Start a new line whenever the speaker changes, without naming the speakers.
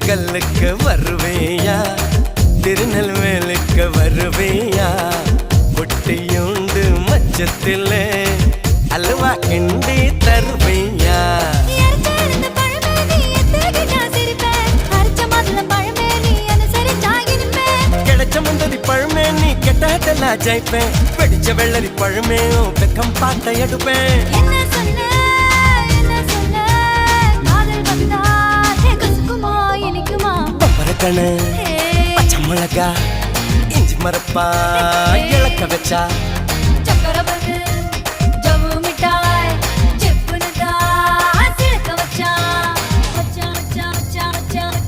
திண்டுக்கல்லுக்கு வருவேயா திருநெல்வேலுக்கு வருவேயா பொட்டியுண்டு மச்சத்திலே அல்வா கிண்டி தருவேயா கிடைச்ச முந்தரி பழமே நீ கெட்டதெல்லாம் ஜெயிப்பேன் வெடிச்ச வெள்ளரி பழமே வெக்கம் பார்த்த எடுப்பேன் பச்சை மிளகா இஞ்சி மரப்பா இழக்க வச்சா